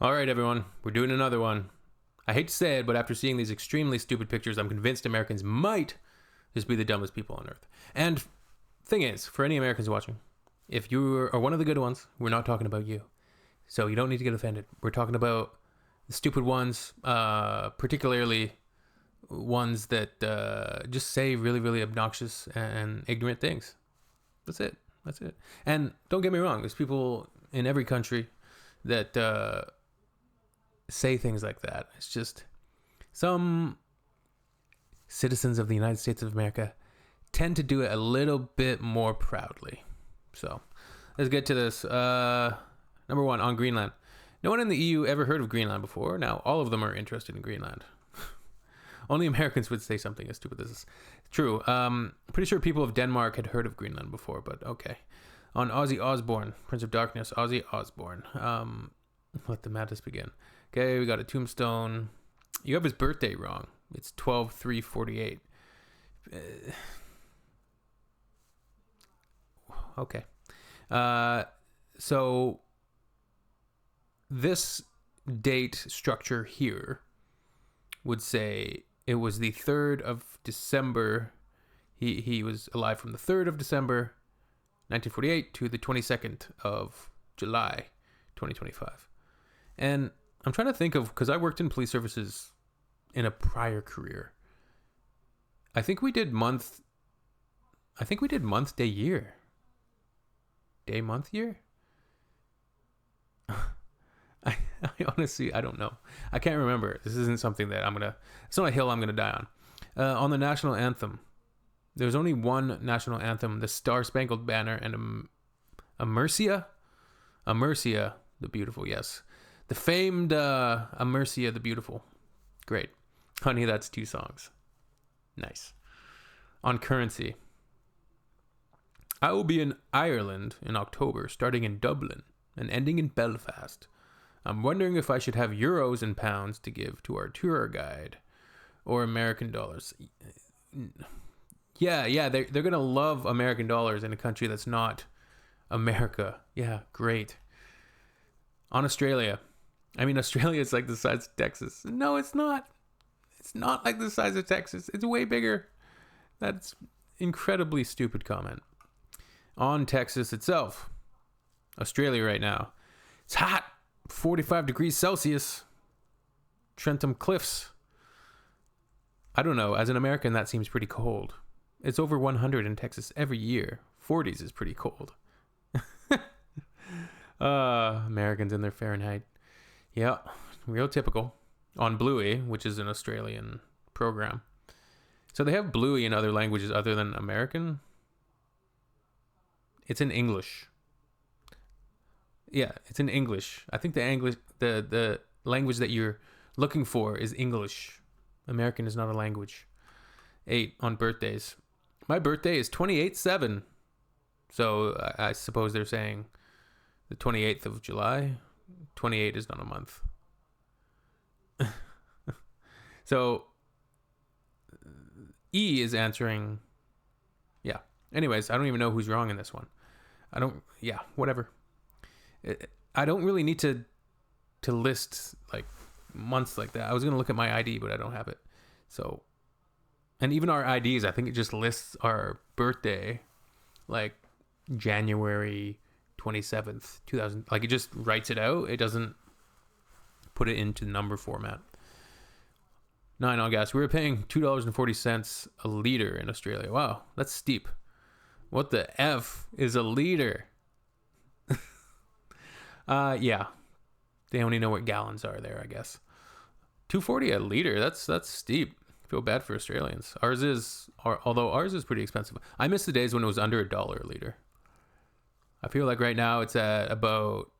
All right, everyone, we're doing another one. I hate to say it, but after seeing these extremely stupid pictures, I'm convinced Americans might just be the dumbest people on earth. And thing is, for any Americans watching, if you are one of the good ones, we're not talking about you. So you don't need to get offended. We're talking about the stupid ones, particularly ones that just say really, really obnoxious and ignorant things. That's it. That's it. And don't get me wrong, there's people in every country that say things like that. It's just some citizens of the United States of America tend to do it a little bit more proudly. So let's get to this. Number one, on Greenland. No one in the EU ever heard of Greenland before. Now, all of them are interested in Greenland. Only Americans would say something as stupid as this. True. Pretty sure people of Denmark had heard of Greenland before, but okay. On Ozzy Osbourne, Prince of Darkness, Ozzy Osbourne. Let the madness begin. Okay, we got a tombstone. You have his birthday wrong. It's 12/3/48. Okay. So this date structure here would say it was the 3rd of December. He was alive from the 3rd of December 1948 to the 22nd of July 2025. And I'm trying to think of, because I worked in police services in a prior career. I think we did month, day, year. Day, month, year? I honestly, I don't know. I can't remember. This isn't something that it's not a hill I'm going to die on. On the national anthem, there's only one national anthem, the Star Spangled Banner, and a Mercia, the beautiful, yes. The famed Mercia, the beautiful. Great. Honey, that's 2 songs. Nice. On currency. I will be in Ireland in October, starting in Dublin and ending in Belfast. I'm wondering if I should have euros and pounds to give to our tour guide or American dollars. Yeah, they're going to love American dollars in a country that's not America. Yeah, great. On Australia. I mean, Australia is like the size of Texas. No, it's not. It's not like the size of Texas. It's way bigger. That's incredibly stupid comment. On Texas itself. Australia right now. It's hot. 45 degrees Celsius. Trentham Cliffs. I don't know. As an American, that seems pretty cold. It's over 100 in Texas every year. 40s is pretty cold. Americans in their Fahrenheit. Yeah, real typical. On Bluey, which is an Australian program. So they have Bluey in other languages other than American. It's in English. Yeah, it's in English. I think the language that you're looking for is English. American is not a language. 8 on birthdays. My birthday is 28/7. So I suppose they're saying the 28th of July. 28 is not a month. So E is answering. Yeah. Anyways, I don't even know who's wrong in this one. Whatever. I don't really need to list like months like that. I was going to look at my ID, but I don't have it. So, and even our IDs, I think it just lists our birthday like January 27th, 2000. Like it just writes it out. It doesn't put it into number format. 9 on gas. We were paying $2.40 a liter in Australia. Wow, that's steep. What the F is a liter? Yeah. They only know what gallons are there, I guess. $2.40 a liter. That's steep. I feel bad for Australians. Although ours is pretty expensive. I miss the days when it was under $1 a liter. I feel like right now it's at about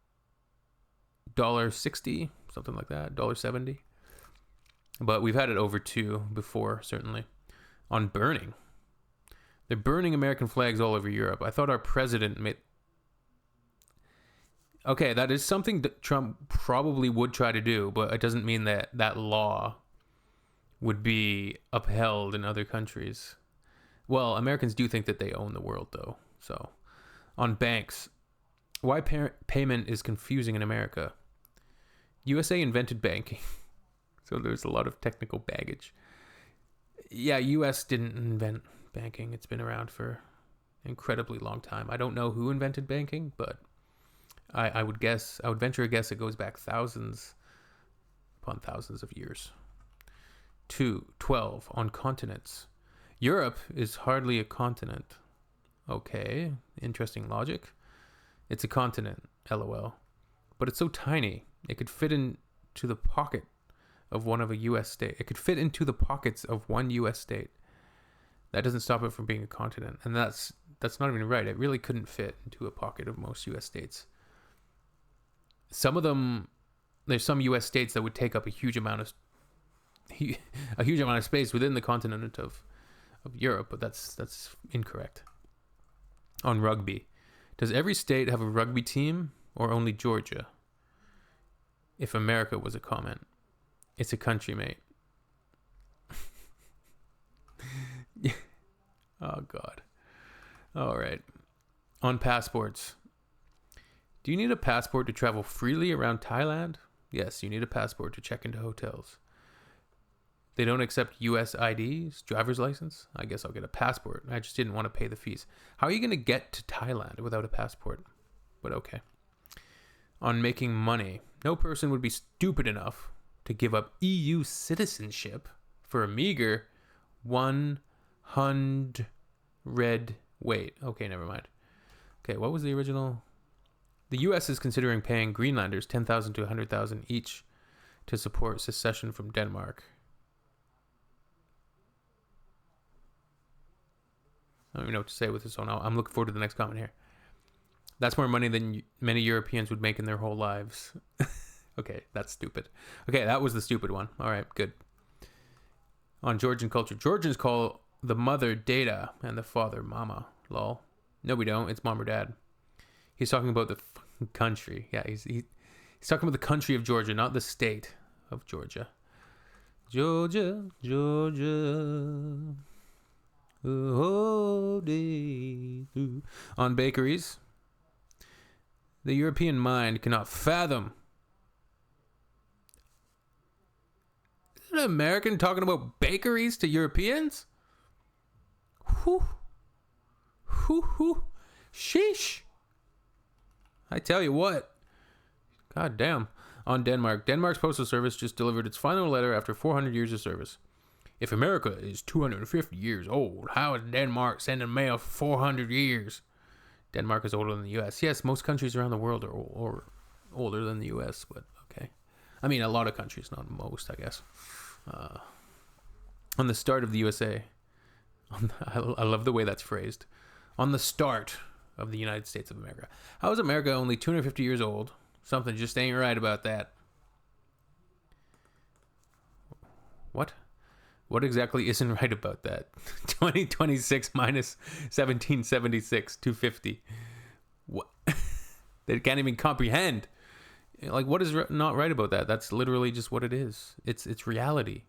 $1.60, something like that, $1.70. But we've had it over $2 before, certainly. On burning. They're burning American flags all over Europe. I thought our president made... Okay, that is something that Trump probably would try to do, but it doesn't mean that that law would be upheld in other countries. Well, Americans do think that they own the world, though. So, on banks, why payment is confusing in America. USA invented banking. So there's a lot of technical baggage. Yeah, US didn't invent banking. It's been around for an incredibly long time. I don't know who invented banking, but I would venture a guess it goes back thousands upon thousands of years. 12 on continents. Europe is hardly a continent. Okay, interesting logic. It's a continent, lol. But it's so tiny, it could fit into the pocket of one of a U.S. state. It could fit into the pockets of one U.S. state. That doesn't stop it from being a continent. And that's not even right. It really couldn't fit into a pocket of most U.S. states. Some of them, there's some U.S. states that would take up a huge amount of space within the continent of Europe, but that's incorrect. On rugby, does every state have a rugby team or only Georgia? If America was a comment, it's a country, mate. Oh God. All right. On passports. Do you need a passport to travel freely around Thailand? Yes, you need a passport to check into hotels. They don't accept US IDs, driver's license. I guess I'll get a passport. I just didn't want to pay the fees. How are you going to get to Thailand without a passport? But okay. On making money, no person would be stupid enough to give up EU citizenship for a meager 100 wait. Okay, never mind. Okay, what was the original? The US is considering paying Greenlanders 10,000 to 100,000 each to support secession from Denmark. I don't even know what to say with this one. I'm looking forward to the next comment here. That's more money than many Europeans would make in their whole lives. Okay, that's stupid. Okay, that was the stupid one. All right, good. On Georgian culture, Georgians call the mother Data and the father Mama. Lol. No, we don't. It's mom or dad. He's talking about the country. Yeah, he's talking about the country of Georgia, not the state of Georgia. Georgia, Georgia. Oh, on bakeries, the European mind cannot fathom. Is an American talking about bakeries to Europeans? Whew. Whew, whew. Sheesh. I tell you what. God damn. On Denmark, Denmark's postal service just delivered its final letter after 400 years of service. If America is 250 years old, how is Denmark sending mail for 400 years? Denmark is older than the U.S. Yes, most countries around the world are older than the U.S., but okay. I mean, a lot of countries, not most, I guess. On the start of the USA, I love the way that's phrased. On the start of the United States of America. How is America only 250 years old? Something just ain't right about that. What? What exactly isn't right about that? 2026 minus 1776, 250. What? They can't even comprehend. Like, what is not right about that? That's literally just what it is. It's reality.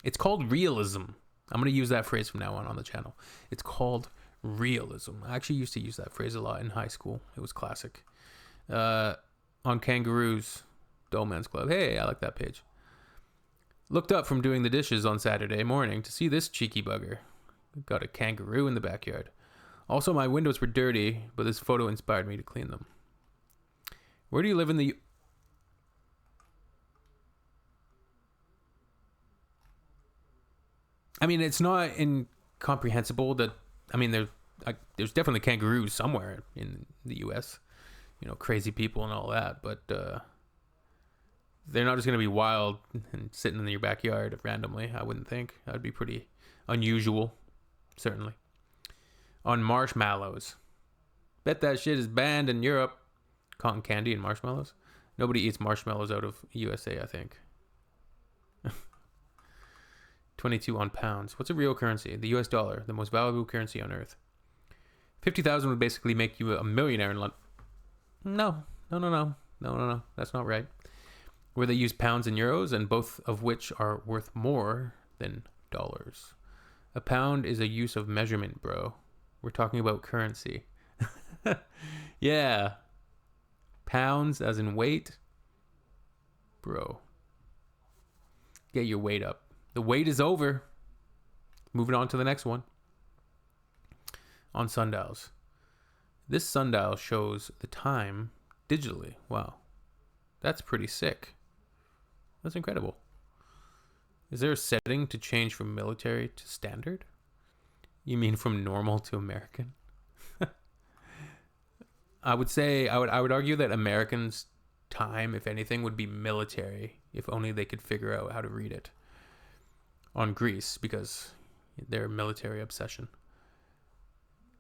It's called realism. I'm going to use that phrase from now on the channel. It's called realism. I actually used to use that phrase a lot in high school. It was classic. On Kangaroos, Dull Man's Club. Hey, I like that page. Looked up from doing the dishes on Saturday morning to see this cheeky bugger. Got a kangaroo in the backyard. Also, my windows were dirty, but this photo inspired me to clean them. Where do you live in the... I mean, it's not incomprehensible that... I mean, there's definitely kangaroos somewhere in the U.S. You know, crazy people and all that, but... they're not just going to be wild and sitting in your backyard randomly, I wouldn't think. That would be pretty unusual, certainly. On marshmallows. Bet that shit is banned in Europe. Cotton candy and marshmallows. Nobody eats marshmallows out of USA, I think. 22 on pounds. What's a real currency? The US dollar, the most valuable currency on earth. 50,000 would basically make you a millionaire in London. No. That's not right. Where they use pounds and euros, and both of which are worth more than dollars. A pound is a use of measurement, bro. We're talking about currency. Yeah. Pounds as in weight. Bro. Get your weight up. The wait is over. Moving on to the next one. On sundials. This sundial shows the time digitally. Wow. That's pretty sick. That's incredible. Is there a setting to change from military to standard? You mean from normal to American? I would argue that Americans' time, if anything, would be military, if only they could figure out how to read it. On Greece, because their military obsession.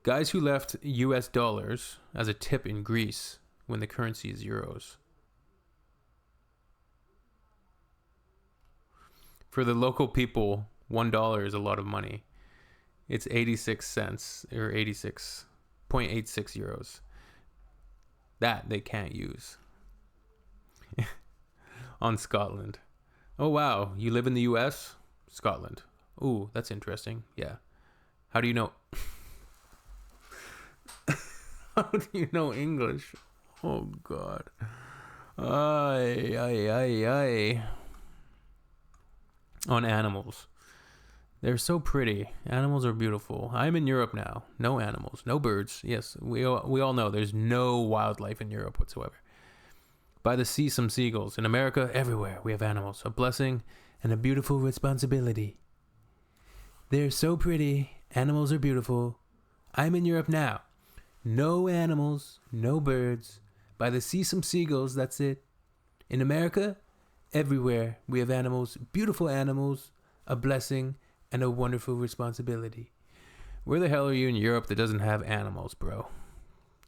Guys who left US dollars as a tip in Greece when the currency is euros. For the local people, $1 is a lot of money. It's 86 cents or 86.86 euros. That they can't use. On Scotland. Oh wow, you live in the US? Scotland. Ooh, that's interesting. Yeah. How do you know? How do you know English? Oh God. Ay, ay, ay, ay. On animals. They're so pretty. Animals are beautiful. I'm in Europe now. No animals. No birds. Yes, we all know there's no wildlife in Europe whatsoever. By the sea, some seagulls. In America, everywhere we have animals. A blessing and a beautiful responsibility. They're so pretty. Animals are beautiful. I'm in Europe now. No animals. No birds. By the sea, some seagulls. That's it. In America, everywhere we have animals. Beautiful animals. A blessing and a wonderful responsibility. Where the hell are you in Europe that doesn't have animals, bro?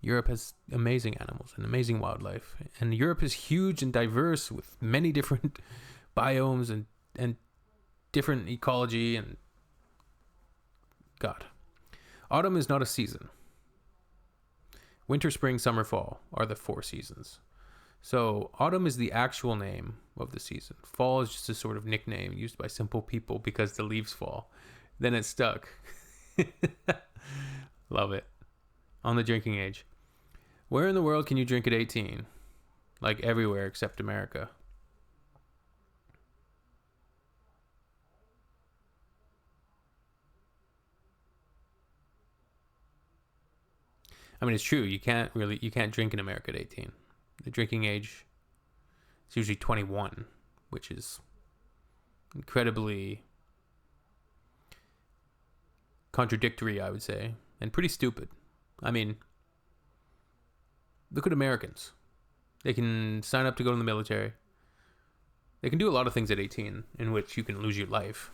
Europe has amazing animals and amazing wildlife. And Europe is huge and diverse with many different biomes and different ecology and... God. Autumn is not a season. Winter, spring, summer, fall are the 4 seasons. So autumn is the actual name of the season. Fall is just a sort of nickname used by simple people because the leaves fall. Then it's stuck. Love it. On the drinking age. Where in the world can you drink at 18? Like everywhere except America. I mean, it's true. You can't drink in America at 18. The drinking age is usually 21, which is incredibly contradictory, I would say, and pretty stupid. I mean, look at Americans. They can sign up to go in the military. They can do a lot of things at 18 in which you can lose your life.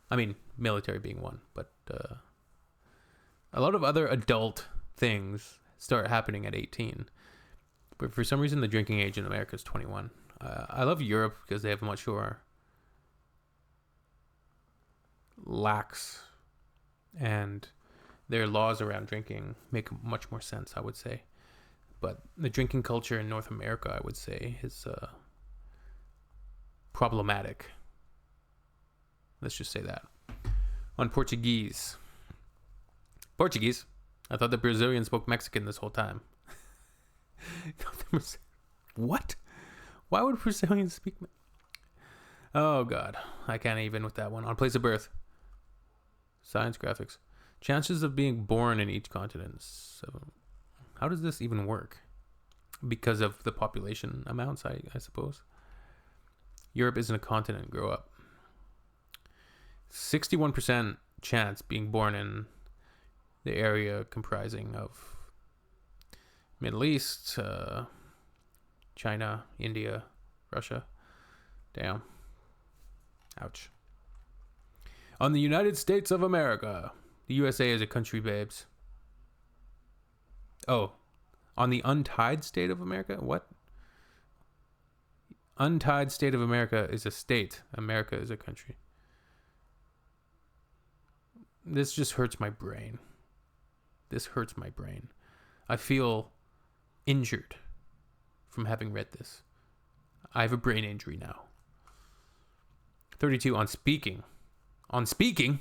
I mean, military being one, but a lot of other adult things start happening at 18. But for some reason, the drinking age in America is 21. I love Europe because they have much more lax, and their laws around drinking make much more sense, I would say. But the drinking culture in North America, I would say, is problematic. Let's just say that. On Portuguese. Portuguese? I thought the Brazilians spoke Mexican this whole time. What? Why would Brazilians speak? Oh God, I can't even with that one. On place of birth, science graphics, chances of being born in each continent. So, how does this even work? Because of the population amounts, I suppose. Europe isn't a continent. Grow up. 61% chance being born in the area comprising of Middle East, China, India, Russia. Damn. Ouch. On the United States of America. The USA is a country, babes. Oh. On the untied state of America? What? Untied state of America is a state. America is a country. This just hurts my brain. This hurts my brain. I feel injured from having read this. I have a brain injury now. 32. On speaking. On speaking?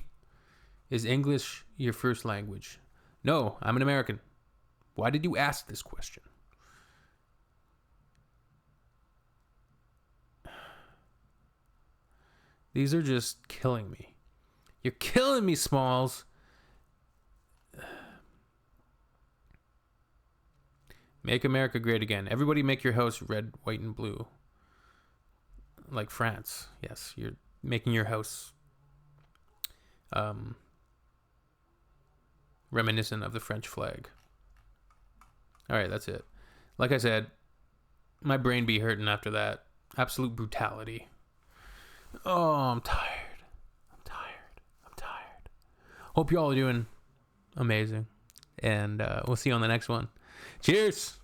Is English your first language? No, I'm an American. Why did you ask this question? These are just killing me. You're killing me, Smalls. Make America great again. Everybody make your house red, white, and blue. Like France. Yes, you're making your house reminiscent of the French flag. All right, that's it. Like I said, my brain be hurting after that. Absolute brutality. Oh, I'm tired. Hope you all are doing amazing. And we'll see you on the next one. Cheers!